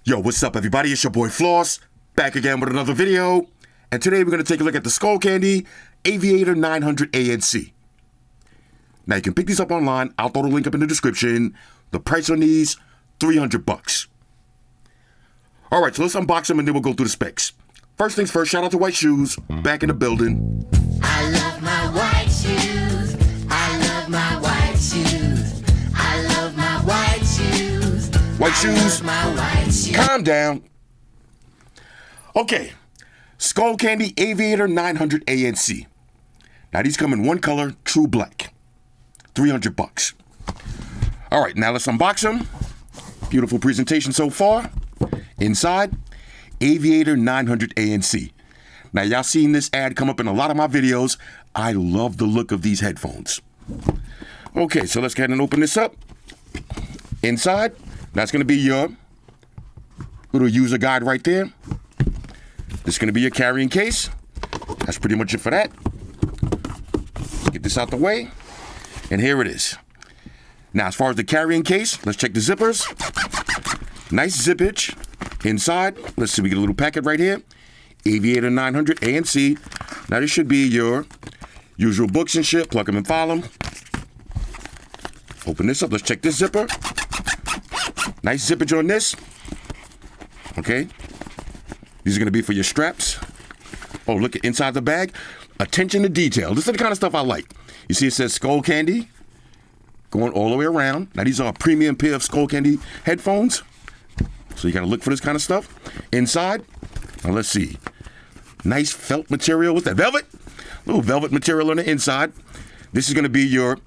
Yo, what's up everybody? It's your boy Floss, back again with another video. And today we're going to take a look at the Skullcandy Aviator 900 ANC. Now you can pick these up online. I'll throw the link up in the description. The price on these, $300. Alright, so let's unbox them and then we'll go through the specs. First things first, shout out to White Shoes, back in the building. I love my white shoes. I love my white shoes. I love my white shoes. White Shoes, My white shoes. calm down. Okay, Skullcandy Aviator 900 ANC. Now these come in one color, true black. $300. All right, now let's unbox them. Beautiful presentation so far. Inside, Aviator 900 ANC. Now y'all seen this ad come up in a lot of my videos. I love the look of these headphones. Okay, so let's go ahead and open this up. Inside, that's gonna be your little user guide right there. This is gonna be your carrying case. That's pretty much it for that. Let's get this out the way. And here it is. Now, as far as the carrying case, let's check the zippers. Nice zippage inside. Let's see, we get a little packet right here. Aviator 900 ANC. Now, this should be your usual books and shit. Plug them and file them. Open this up. Let's check this zipper. Nice zippage on this. Okay. These are going to be for your straps. Oh, look at inside the bag. Attention to detail. This is the kind of stuff I like. You see it says Skullcandy going all the way around. Now, these are a premium pair of Skullcandy headphones. So you got to look for this kind of stuff. Inside, now let's see. Nice felt material. What's that? Velvet? Little velvet material on the inside. This is going to be your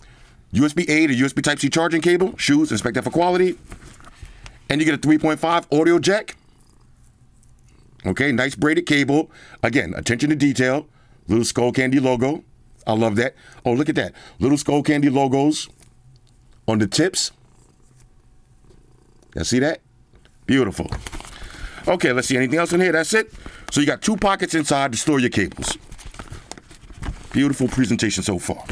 USB-A to USB Type-C charging cable. Shoes, inspect that for quality. And you get a 3.5 audio jack. Okay, nice braided cable. Again, attention to detail. Little Skullcandy logo. I love that. Oh, look at that. Little Skullcandy logos on the tips. You see that? Beautiful. Okay, let's see anything else in here. That's it. So you got two pockets inside to store your cables. Beautiful presentation so far.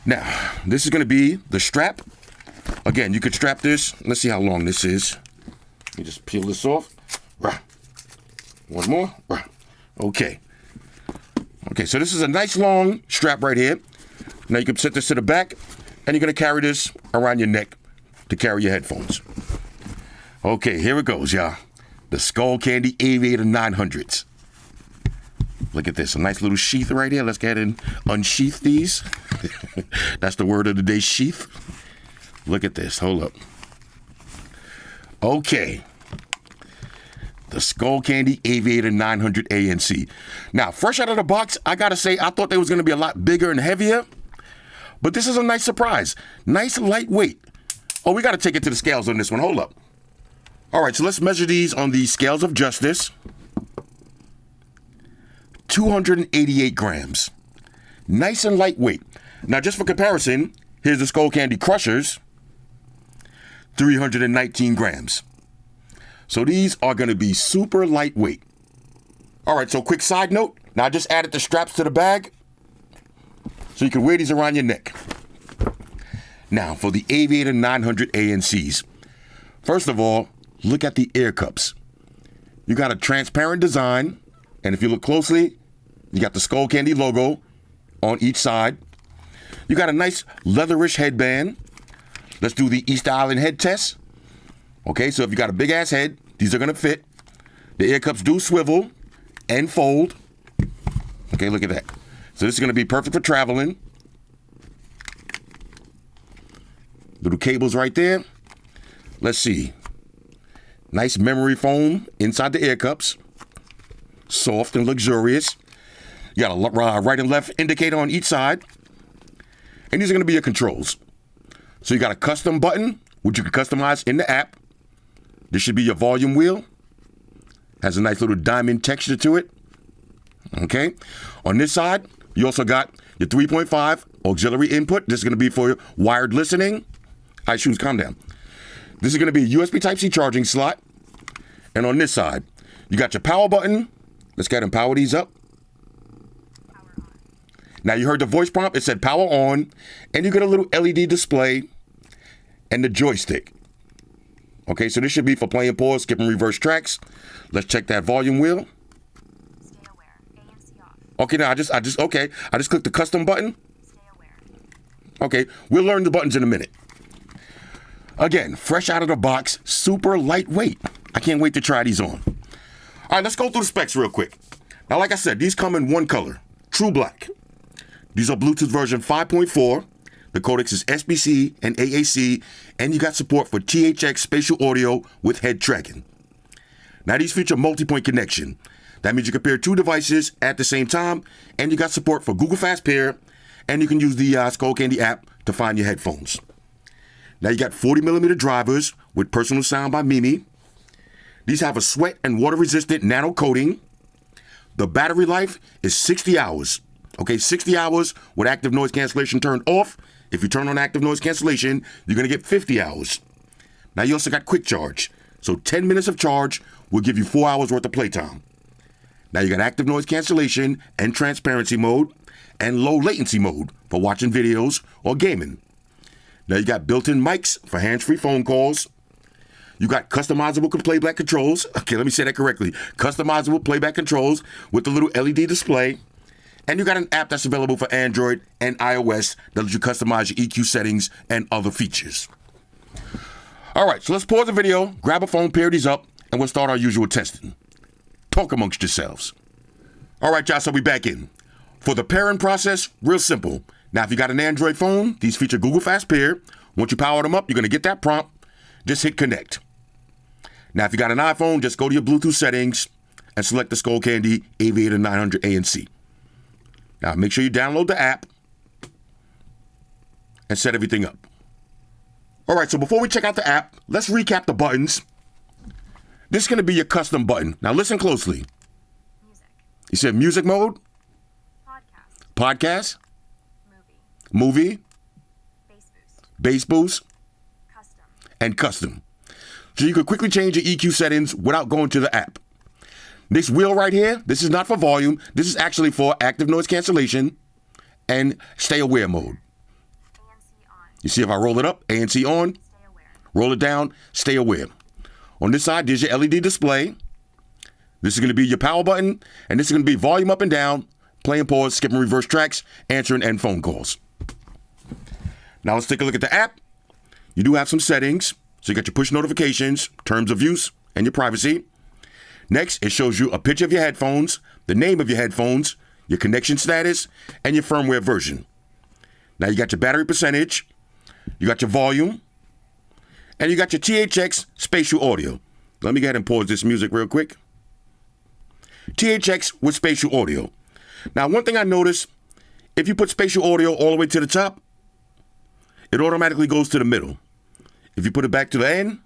Now, this is going to be the strap. Again, you could strap this. Let's see how long this is. Let me just peel this off. One more. Okay. Okay, so this is a nice long strap right here. Now you can set this to the back, and you're going to carry this around your neck to carry your headphones. Okay, here it goes, y'all. The Skullcandy Aviator 900s. Look at this, a nice little sheath right here. Let's go ahead and unsheath these. That's the word of the day, sheath. Look at this, hold up. Okay. The Skullcandy Aviator 900 ANC. Now, fresh out of the box, I gotta say, I thought they was gonna be a lot bigger and heavier, but this is a nice surprise. Nice lightweight. Oh, we gotta take it to the scales on this one, hold up. All right, so let's measure these on the scales of justice. 288 grams. Nice and lightweight. Now, just for comparison, here's the Skullcandy Crushers. 319 grams. So these are going to be super lightweight. All right, so quick side note. Now, I just added the straps to the bag so you can wear these around your neck. Now, for the Aviator 900 ANCs. First of all, look at the ear cups. You got a transparent design, and if you look closely, you got the Skullcandy logo on each side. You got a nice leatherish headband. Let's do the Easter Island head test. Okay, so if you got a big ass head, these are gonna fit. The ear cups do swivel and fold. Okay, look at that. So this is gonna be perfect for traveling. Little cables right there. Let's see. Nice memory foam inside the ear cups. Soft and luxurious. You got a right and left indicator on each side. And these are gonna be your controls. So you got a custom button, which you can customize in the app. This should be your volume wheel. Has a nice little diamond texture to it. Okay. On this side, you also got your 3.5 auxiliary input. This is going to be for wired listening. High shoes, calm down. This is going to be a USB Type-C charging slot. And on this side, you got your power button. Let's go ahead and power these up. Now you heard the voice prompt. It said power on. And you get a little LED display and the joystick. Okay, so this should be for playing pause, skipping reverse tracks. Let's check that volume wheel. Stay aware. ANC off. Okay, now I just clicked the custom button. Stay aware. Okay, we'll learn the buttons in a minute. Again, fresh out of the box, super lightweight. I can't wait to try these on. All right, let's go through the specs real quick. Now, like I said, these come in one color, true black. These are Bluetooth version 5.4. The codecs is SBC and AAC, and you got support for THX spatial audio with head tracking. Now, these feature multipoint connection. That means you can pair two devices at the same time, and you got support for Google Fast Pair, and you can use the Skullcandy app to find your headphones. Now, you got 40mm drivers with personal sound by Mimi. These have a sweat and water-resistant nano coating. The battery life is 60 hours. Okay, 60 hours with active noise cancellation turned off. If you turn on active noise cancellation, you're going to get 50 hours. Now, you also got quick charge. So 10 minutes of charge will give you 4 hours worth of playtime. Now, you got active noise cancellation and transparency mode and low latency mode for watching videos or gaming. Now, you got built-in mics for hands-free phone calls. You got customizable playback controls. Okay, let me say that correctly. Customizable playback controls with the little LED display. And you got an app that's available for Android and iOS that lets you customize your EQ settings and other features. All right, so let's pause the video, grab a phone, pair these up, and we'll start our usual testing. Talk amongst yourselves. All right, y'all, so we back in. For the pairing process, real simple. Now, if you got an Android phone, these feature Google Fast Pair. Once you power them up, you're going to get that prompt. Just hit connect. Now, if you got an iPhone, just go to your Bluetooth settings and select the Skullcandy Aviator 900 ANC. Now, make sure you download the app and set everything up. All right, so before we check out the app, let's recap the buttons. This is going to be your custom button. Now, listen closely. Music. You said music mode, Podcast. podcast, Movie. movie, Bass boost. bass boost, Custom. and custom. So you could quickly change your EQ settings without going to the app. This wheel right here, this is not for volume. This is actually for active noise cancellation and stay aware mode. ANC on. You see if I roll it up, ANC on, Stay aware. roll it down, stay aware. On this side, there's your LED display. This is going to be your power button, and this is going to be volume up and down, playing pause, skipping reverse tracks, answering and phone calls. Now let's take a look at the app. You do have some settings. So you got your push notifications, terms of use, and your privacy. Next, it shows you a picture of your headphones, the name of your headphones, your connection status, and your firmware version. Now you got your battery percentage, you got your volume, and you got your THX spatial audio. Let me go ahead and pause this music real quick. THX with spatial audio. Now, one thing I noticed, if you put spatial audio all the way to the top, it automatically goes to the middle. If you put it back to the end,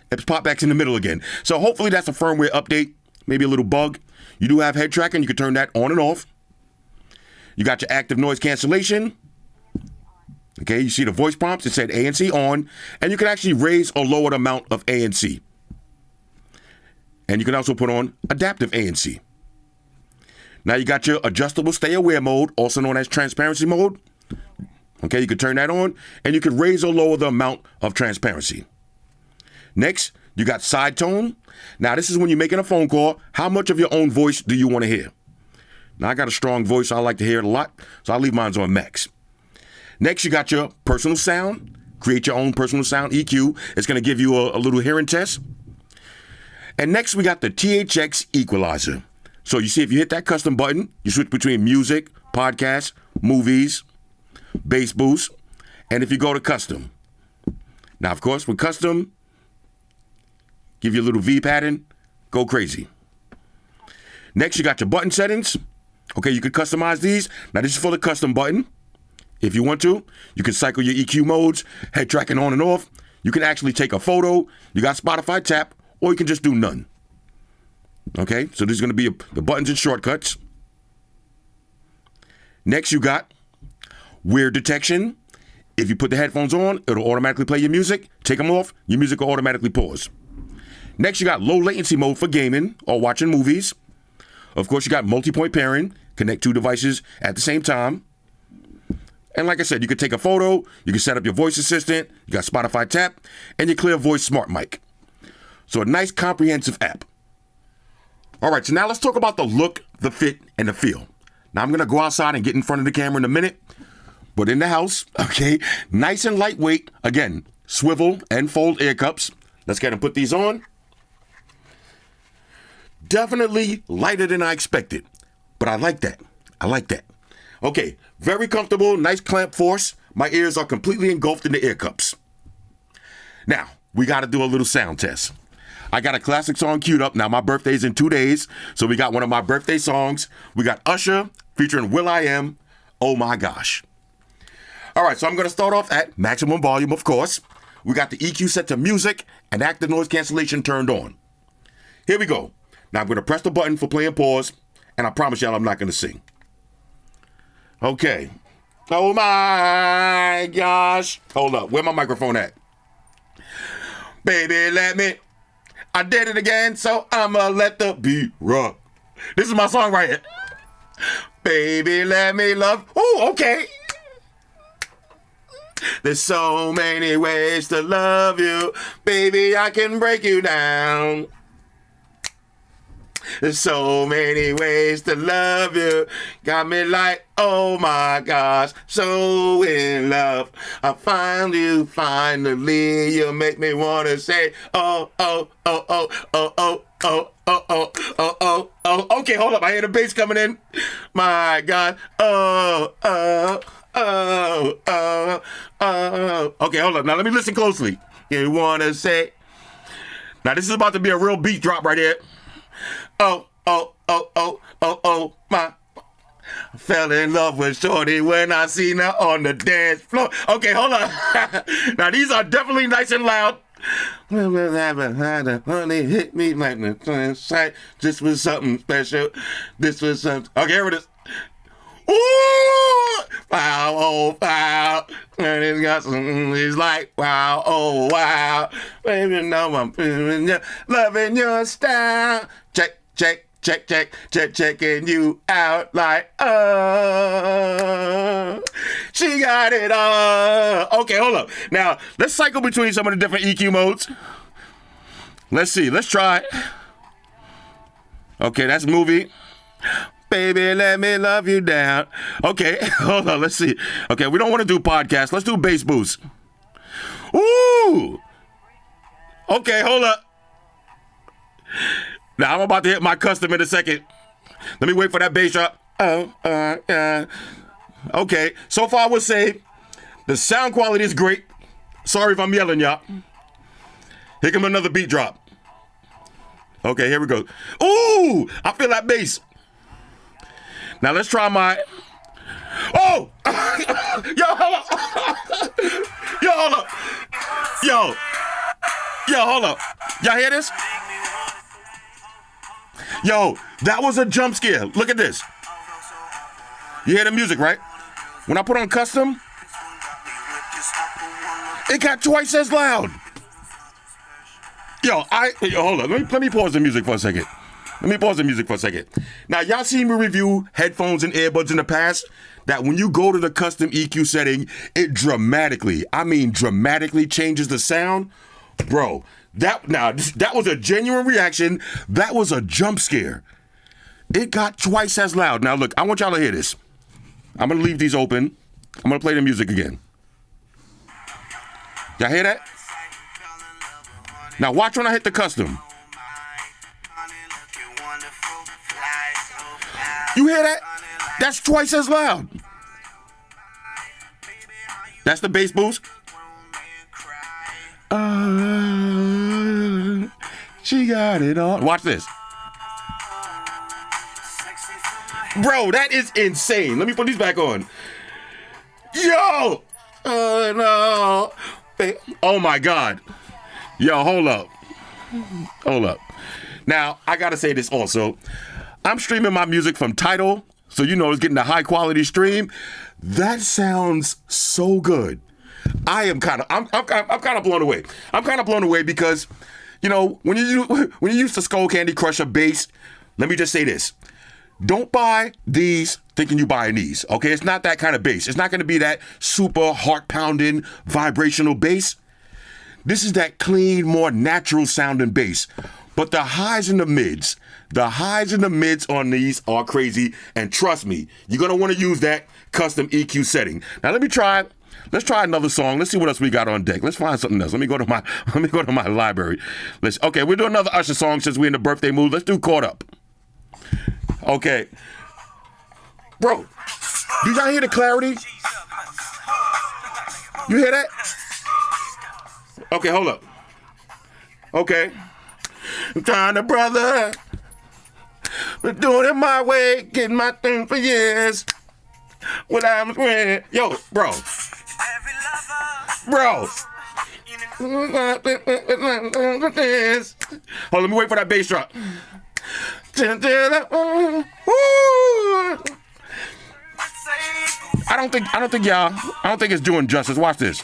it's pop back in the middle again. So hopefully that's a firmware update, maybe a little bug. You do have head tracking. You can turn that on and off. You got your active noise cancellation. Okay, you see the voice prompts. It said ANC on. And you can actually raise or lower the amount of ANC. And you can also put on adaptive ANC. Now you got your adjustable stay aware mode, also known as transparency mode. Okay, you can turn that on, and you can raise or lower the amount of transparency. Next, you got side tone. Now, this is when you're making a phone call. How much of your own voice do you want to hear? Now, I got a strong voice, so I like to hear it a lot, so I leave mine on max. Next, you got your personal sound. Create your own personal sound EQ. It's going to give you a little hearing test. And next, we got the THX equalizer. So you see, if you hit that custom button, you switch between music, podcasts, movies, bass boost, and if you go to custom. Now, of course, with custom, give you a little V pattern, go crazy. Next, you got your button settings. Okay, you can customize these. Now, this is for the custom button. If you want to, you can cycle your EQ modes, head tracking on and off. You can actually take a photo. You got Spotify tap, or you can just do none. Okay, so this is going to be the buttons and shortcuts. Next, you got weird detection. If you put the headphones on, it'll automatically play your music. Take them off, your music will automatically pause. Next, you got low latency mode for gaming or watching movies. Of course, you got multipoint pairing. Connect two devices at the same time. And like I said, you can take a photo, you can set up your voice assistant, you got Spotify Tap, and your Clear Voice Smart Mic. So a nice comprehensive app. All right, so now let's talk about the look, the fit, and the feel. Now I'm gonna go outside and get in front of the camera in a minute, but in the house, okay, nice and lightweight. Again, swivel and fold ear cups. Let's get and put these on. Definitely lighter than I expected, but I like that. I like that. Okay, very comfortable, nice clamp force. My ears are completely engulfed in the ear cups. Now, we gotta do a little sound test. I got a classic song queued up. Now, my birthday's in 2 days, so we got one of my birthday songs. We got Usher featuring will.i.am, Oh My Gosh. All right, so I'm gonna start off at maximum volume, of course. We got the EQ set to music and active noise cancellation turned on. Here we go. Now, I'm gonna press the button for play and pause, and I promise y'all I'm not gonna sing. Okay. Oh my gosh. Hold up, where my microphone at? Baby, let me. I did it again, so I'ma let the beat rock. This is my song right here. Baby, let me love. Ooh, okay. There's so many ways to love you. Baby, I can break you down. There's so many ways to love you. Got me like, oh my gosh, so in love. I found you finally. You make me wanna say, oh, oh, oh, oh, oh, oh, oh, oh, oh, oh, oh, oh. Okay, hold up. I hear the bass coming in. My God. Oh, oh, oh, oh, oh. Okay, hold up. Now let me listen closely. You wanna say. Now this is about to be a real beat drop right here. Oh, oh, oh, oh, oh, oh, my. I fell in love with Shorty when I seen her on the dance floor. Okay, hold on. Now, these are definitely nice and loud. Honey hit me like the sunshine. This was something special. This was something. Okay, here it is. Ooh! Wow, oh, wow. And it's got some, he's like, wow, oh, wow. Baby, know I'm feeling you, loving your style. Check, check, check, check, check, checking you out like, she got it all. Okay, hold up. Now, let's cycle between some of the different EQ modes. Let's see, let's try. Okay, that's movie. Baby, let me love you down. Okay, hold on, let's see. Okay, we don't want to do podcast. Let's do bass boost. Ooh! Okay, hold up. Now, I'm about to hit my custom in a second. Let me wait for that bass drop. Okay, so far I would say the sound quality is great. Sorry if I'm yelling, y'all. Here come another beat drop. Okay, here we go. Ooh! I feel that bass. Now let's try my. Oh! Yo, hold up. Yo, hold up. Yo, hold up. Y'all hear this? Yo, that was a jump scare. Look at this. You hear the music, right? When I put on custom, it got twice as loud. Yo, hold on. Let me pause the music for a second. Now, y'all seen me review headphones and earbuds in the past, that when you go to the custom EQ setting, it dramatically changes the sound. Bro, that was a genuine reaction. That was a jump scare. It got twice as loud. Now, look, I want y'all to hear this. I'm going to leave these open. I'm going to play the music again. Y'all hear that? Now, watch when I hit the custom. You hear that? That's twice as loud. That's the bass boost. She got it all. Watch this. Bro, that is insane. Let me put these back on. Yo! No. Oh my God. Yo, hold up. Now, I gotta say this also. I'm streaming my music from Tidal, so you know it's getting a high quality stream. That sounds so good. I'm kind of blown away. I'm kind of blown away because, you know, when you use the Skullcandy Crusher bass, let me just say this. Don't buy these thinking you buying these, okay? It's not that kind of bass. It's not going to be that super heart-pounding vibrational bass. This is that clean, more natural sounding bass. But the highs and the mids on these are crazy. And trust me, you're going to want to use that custom EQ setting. Now let's try another song. Let's see what else we got on deck. Let's find something else. Let me go to my library. Okay, we'll do another Usher song since we're in the birthday mood. Let's do Caught Up. Okay. Bro, do y'all hear the clarity? You hear that? Okay, hold up. Okay. I'm trying to, brother. We're doing it my way, getting my thing for years. What I'm with. Yo, bro. Bro. Hold on, let me wait for that bass drop. I don't think it's doing justice. Watch this.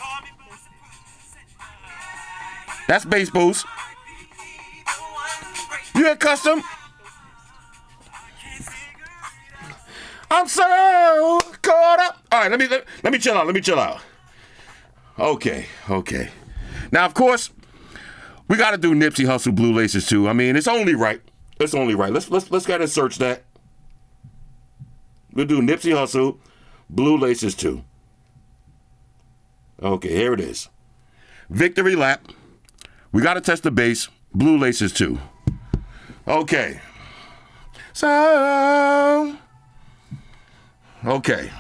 That's bass boost. You hear custom? I'm so caught up. All right, let me chill out. Okay. Now, of course, we got to do Nipsey Hussle Blue Laces too. I mean, it's only right. Let's go ahead and search that. We'll do Nipsey Hussle Blue Laces 2. Okay, here it is. Victory lap. We got to test the bass. Blue Laces 2. Okay. So. Okay.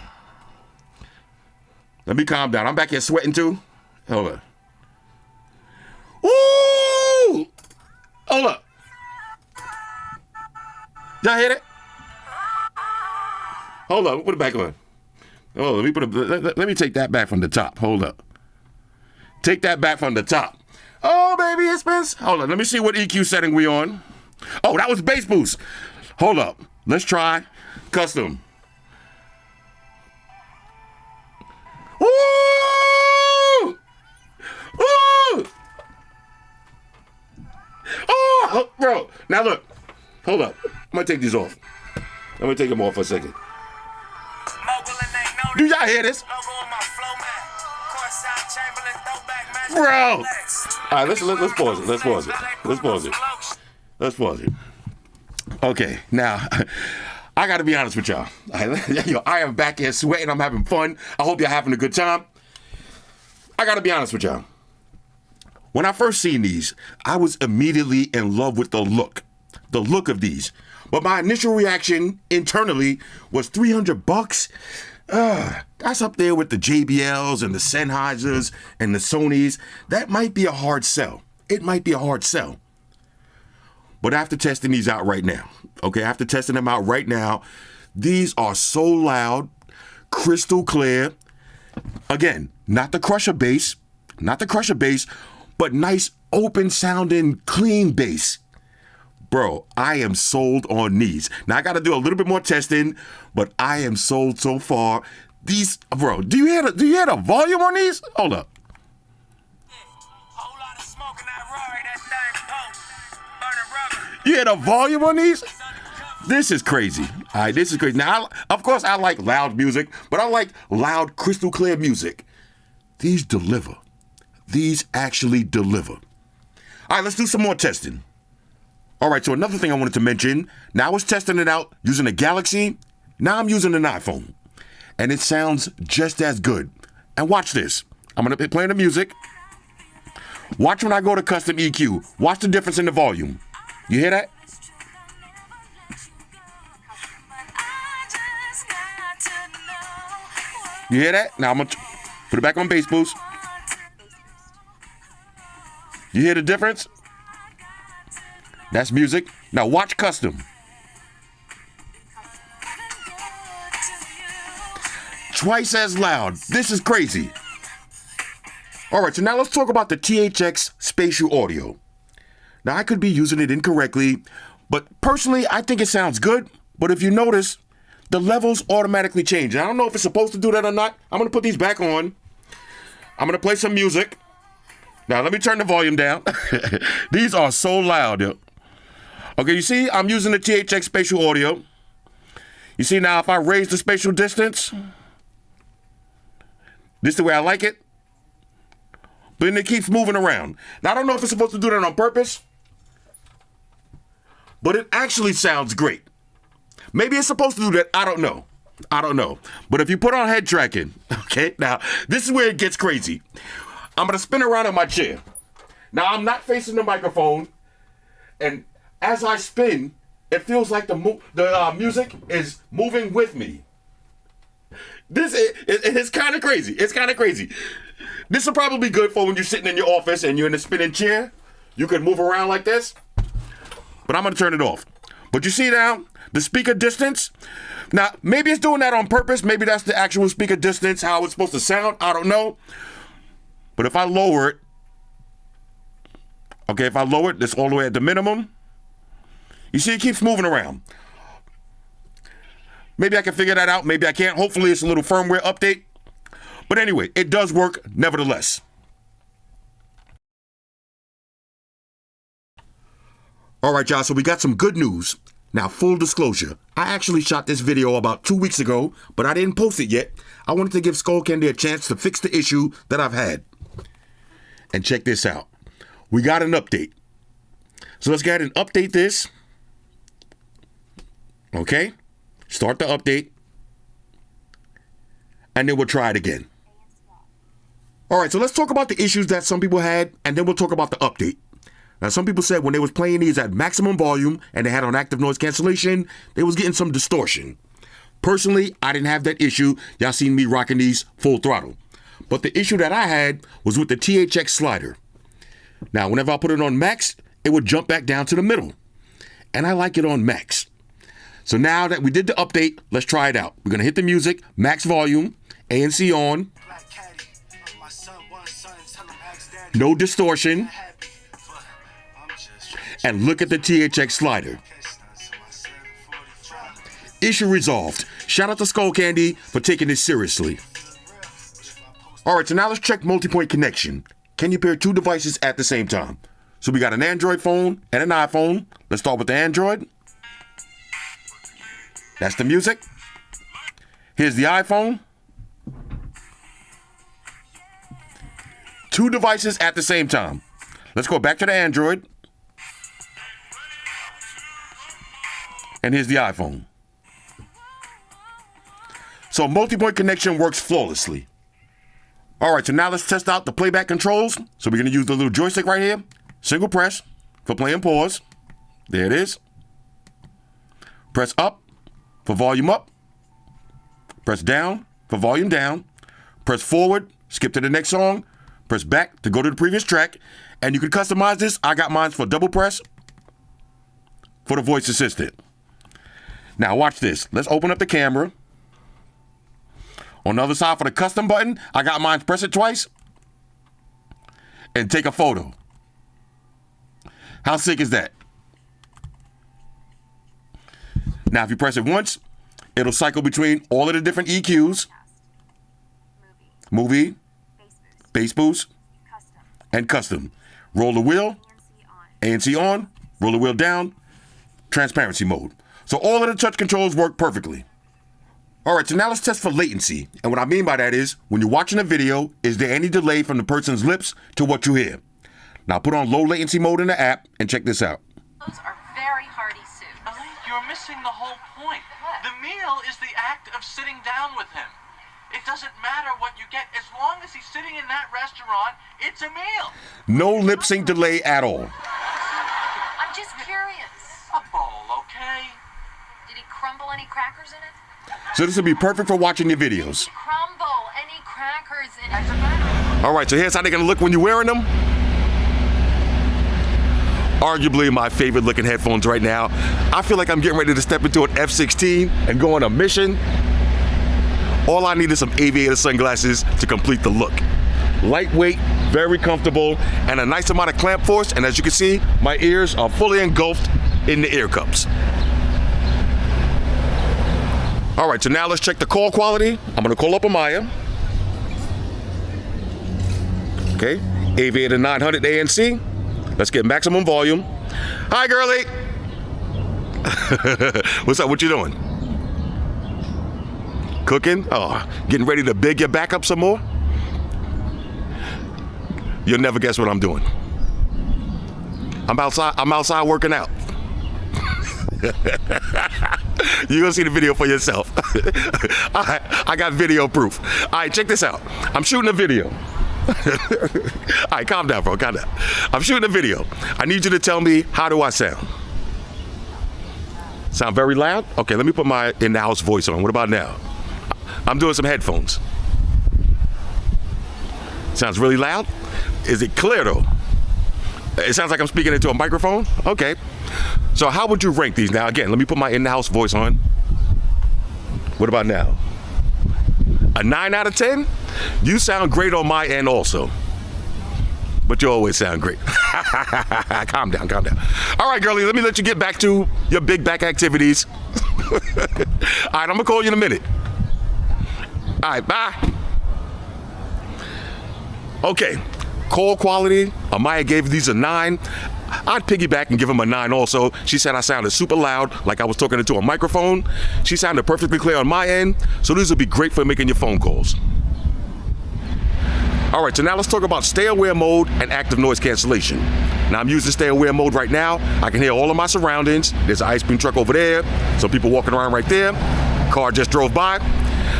Let me calm down. I'm back here sweating too. Hold on. Ooh! Hold up. Y'all hear that? Hold up. Put it back on. Oh, let me take that back from the top. Hold up. Take that back from the top. Oh, baby, it's been... Hold on. Let me see what EQ setting we on. Oh, that was bass boost. Hold up. Let's try custom. Ooh! Ooh! Oh, bro. Now look. Hold up. I'm going to take these off. I'm going to take them off for a second. Do y'all hear this? Bro. All right, let's pause it. Let's pause it. Okay, now, I got to be honest with y'all. I am back here sweating. I'm having fun. I hope y'all having a good time. I got to be honest with y'all. When I first seen these, I was immediately in love with the look of these. But my initial reaction internally was $300. That's up there with the JBLs and the Sennheisers and the Sonys. That might be a hard sell. It might be a hard sell. But after testing these out right now, these are so loud, crystal clear. Again, not the crusher bass, but nice, open sounding, clean bass. Bro, I am sold on these. Now, I got to do a little bit more testing, but I am sold so far. These, bro, do you hear the volume on these? Hold up. You hear the volume on these? This is crazy. All right, this is crazy. Now, of course, I like loud music, but I like loud, crystal clear music. These deliver. These actually deliver. All right, let's do some more testing. All right, so another thing I wanted to mention, now I was testing it out using a Galaxy. Now I'm using an iPhone. And it sounds just as good. And watch this. I'm going to be playing the music. Watch when I go to custom EQ. Watch the difference in the volume. You hear that? You hear that? Now I'm going to put it back on bass boost. You hear the difference? That's music. Now watch custom. Twice as loud. This is crazy. All right, so now let's talk about the THX Spatial Audio. Now, I could be using it incorrectly, but personally, I think it sounds good. But if you notice, the levels automatically change. I don't know if it's supposed to do that or not. I'm going to put these back on. I'm going to play some music. Now, let me turn the volume down. These are so loud, yo. Okay, you see, I'm using the THX Spatial Audio. You see now, if I raise the spatial distance, this is the way I like it. But then it keeps moving around. Now, I don't know if it's supposed to do that on purpose, but it actually sounds great. Maybe it's supposed to do that. I don't know. But if you put on head tracking, okay, now, this is where it gets crazy. I'm going to spin around in my chair. Now, I'm not facing the microphone, and as I spin, it feels like the music is moving with me. It's kind of crazy. It's kind of crazy. This will probably be good for when you're sitting in your office and you're in a spinning chair. You can move around like this. But I'm going to turn it off. But you see now, the speaker distance. Now, maybe it's doing that on purpose. Maybe that's the actual speaker distance, how it's supposed to sound. I don't know. But if I lower it, okay, if I lower it, this all the way at the minimum, you see it keeps moving around. Maybe I can figure that out. Maybe I can't. Hopefully it's a little firmware update. But anyway, it does work nevertheless. All right, y'all, so we got some good news. Now, full disclosure, I actually shot this video about 2 weeks ago, but I didn't post it yet. I wanted to give Skullcandy a chance to fix the issue that I've had. And check this out. We got an update. So let's go ahead and update this. Okay? Start the update. And then we'll try it again. All right, so let's talk about the issues that some people had, and then we'll talk about the update. Now, some people said when they was playing these at maximum volume and they had on active noise cancellation, they was getting some distortion. Personally, I didn't have that issue. Y'all seen me rocking these full throttle. But the issue that I had was with the THX slider. Now, whenever I put it on max, it would jump back down to the middle. And I like it on max. So now that we did the update, let's try it out. We're going to hit the music, max volume, ANC on. No distortion. And look at the THX slider. Issue resolved. Shout out to Skullcandy for taking this seriously. All right, so now let's check multipoint connection. Can you pair two devices at the same time? So we got an Android phone and an iPhone. Let's start with the Android. That's the music. Here's the iPhone. Two devices at the same time. Let's go back to the Android. And here's the iPhone. So multipoint connection works flawlessly. All right, so now let's test out the playback controls. So we're going to use the little joystick right here. Single press for play and pause. There it is. Press up for volume up. Press down for volume down. Press forward, skip to the next song. Press back to go to the previous track. And you can customize this. I got mine for double press for the voice assistant. Now watch this. Let's open up the camera. On the other side for the custom button, I got mine, press it twice and take a photo. How sick is that? Now if you press it once, it'll cycle between all of the different EQs. Movie, bass boost, and custom. Roll the wheel, ANC on, roll the wheel down, transparency mode. So all of the touch controls work perfectly. All right, so now let's test for latency. And what I mean by that is, when you're watching a video, is there any delay from the person's lips to what you hear? Now put on low latency mode in the app and check this out. Those are very hearty soup. Ellie, you're missing the whole point. What? The meal is the act of sitting down with him. It doesn't matter what you get. As long as he's sitting in that restaurant, it's a meal. No lip sync delay at all. I'm just curious. A bowl, okay? Did he crumble any crackers in it? So this will be perfect for watching your videos. Crumble any crackers in it? All right, so here's how they're gonna look when you're wearing them. Arguably my favorite looking headphones right now. I feel like I'm getting ready to step into an F-16 and go on a mission. All I need is some aviator sunglasses to complete the look. Lightweight, very comfortable, and a nice amount of clamp force. And as you can see, my ears are fully engulfed in the ear cups. All right, so now let's check the call quality. I'm gonna call up Amaya. Okay, Aviator 900 ANC. Let's get maximum volume. Hi, girlie. What's up? What you doing? Cooking? Oh, getting ready to big your back up some more? You'll never guess what I'm doing. I'm outside working out. You're gonna see the video for yourself. I got video proof. All right, check this out. I'm shooting a video. All right, calm down, bro, calm down. I'm shooting a video. I need you to tell me, how do I sound? Sound very loud? Okay, let me put my in-the-house voice on. What about now? I'm doing some headphones. Sounds really loud? Is it clear though? It sounds like I'm speaking into a microphone? Okay. So how would you rank these? Now again, let me put my in-the-house voice on. What about now? A 9 out of 10? You sound great on my end also. But you always sound great. Calm down, calm down. All right, girlie, let me let you get back to your big back activities. All right, I'm gonna call you in a minute. All right, bye. Okay, call quality. Amaya gave these a 9. I'd piggyback and give him a 9 also. She said I sounded super loud, like I was talking into a microphone. She sounded perfectly clear on my end, so these would be great for making your phone calls. All right, so now let's talk about stay aware mode and active noise cancellation. Now I'm using stay aware mode right now. I can hear all of my surroundings. There's an ice cream truck over there, some people walking around right there. Car just drove by.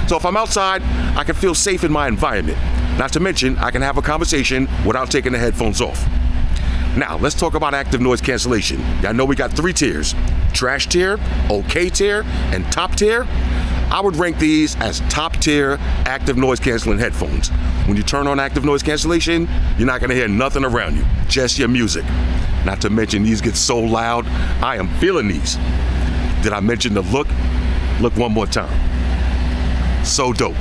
So if I'm outside, I can feel safe in my environment. Not to mention, I can have a conversation without taking the headphones off. Now, let's talk about active noise cancellation. Y'all know we got 3 tiers: trash tier, okay tier, and top tier. I would rank these as top tier active noise canceling headphones. When you turn on active noise cancellation, you're not gonna hear nothing around you, just your music. Not to mention these get so loud, I am feeling these. Did I mention the look? Look one more time. So dope.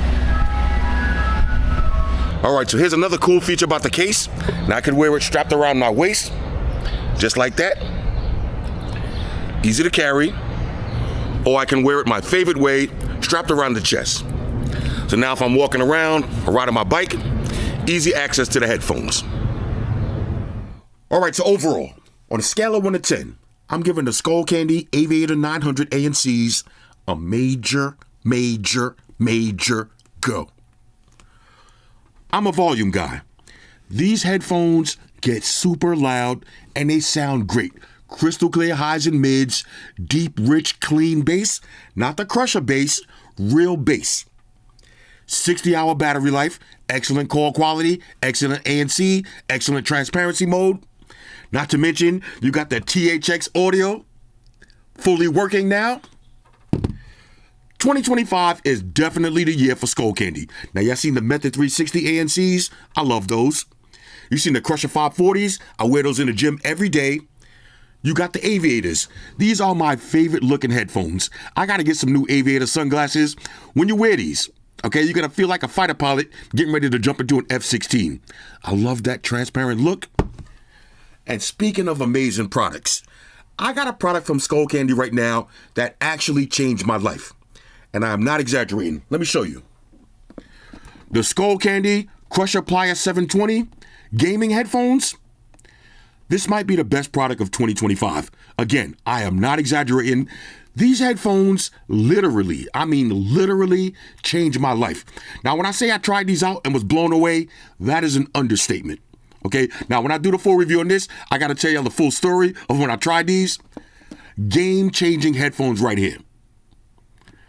All right, so here's another cool feature about the case. Now I can wear it strapped around my waist, just like that. Easy to carry. Or I can wear it my favorite way, strapped around the chest. So now if I'm walking around or riding my bike, easy access to the headphones. All right, so overall, on a scale of 1 to 10, I'm giving the Skullcandy Aviator 900 ANCs a major go. I'm a volume guy. These headphones get super loud and they sound great. Crystal clear highs and mids, deep, rich, clean bass, not the crusher bass, real bass. 60-hour battery life, excellent call quality, excellent ANC, excellent transparency mode. Not to mention, you got the THX audio, fully working now. 2025 is definitely the year for Skullcandy. Now, y'all seen the Method 360 ANCs? I love those. You seen the Crusher 540s? I wear those in the gym every day. You got the Aviators. These are my favorite looking headphones. I gotta get some new Aviator sunglasses. When you wear these, okay, you're gonna feel like a fighter pilot getting ready to jump into an F-16. I love that transparent look. And speaking of amazing products, I got a product from Skullcandy right now that actually changed my life. And I am not exaggerating. Let me show you. The Skullcandy Crusher Plier 720 gaming headphones. This might be the best product of 2025. Again, I am not exaggerating. These headphones literally changed my life. Now, when I say I tried these out and was blown away, that is an understatement. Okay, now when I do the full review on this, I gotta tell y'all the full story of when I tried these. Game-changing headphones right here.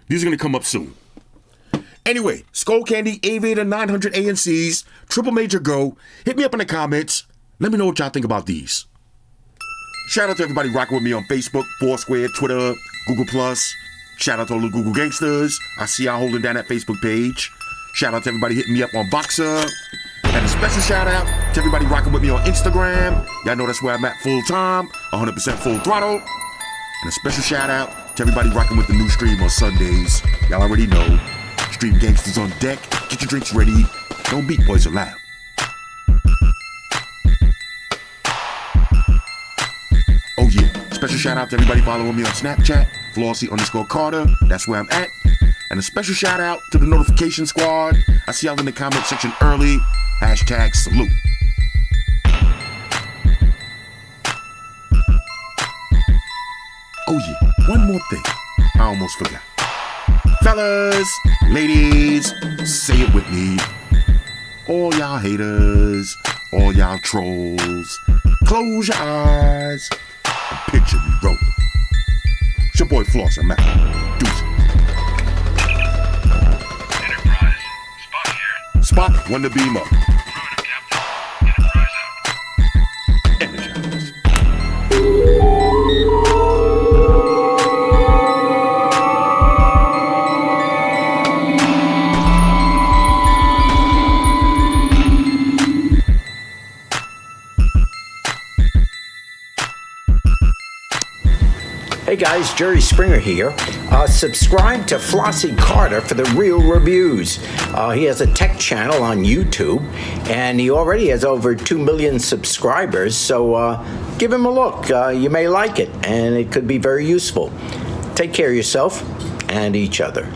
These are gonna come up soon. Anyway, Skullcandy Aviator 900 ANCs, triple major go. Hit me up in the comments. Let me know what y'all think about these. Shout out to everybody rocking with me on Facebook, Foursquare, Twitter, Google+. Shout out to all the Google gangsters. I see y'all holding down that Facebook page. Shout out to everybody hitting me up on Boxer. And a special shout out to everybody rocking with me on Instagram. Y'all know that's where I'm at full time, 100% full throttle. And a special shout out to everybody rocking with the new stream on Sundays. Y'all already know. Stream gangsters on deck. Get your drinks ready. Don't beat boys allowed. Oh yeah. Special shout out to everybody following me on Snapchat. Flossy_Carter. That's where I'm at. And a special shout out to the notification squad. I see y'all in the comment section early. Hashtag salute. Oh yeah, one more thing. I almost forgot. Fellas, ladies, say it with me. All y'all haters, all y'all trolls, close your eyes and picture me rolling. It's your boy Flossy, man. Deuces. Enterprise, Spock here. Spock, when the beam up. Affirmative, Captain. Enterprise out. Energize. Hey guys, Jerry Springer here. Subscribe to Flossy Carter for the real reviews. He has a tech channel on YouTube, and he already has over 2 million subscribers, so give him a look. You may like it, and it could be very useful. Take care of yourself and each other.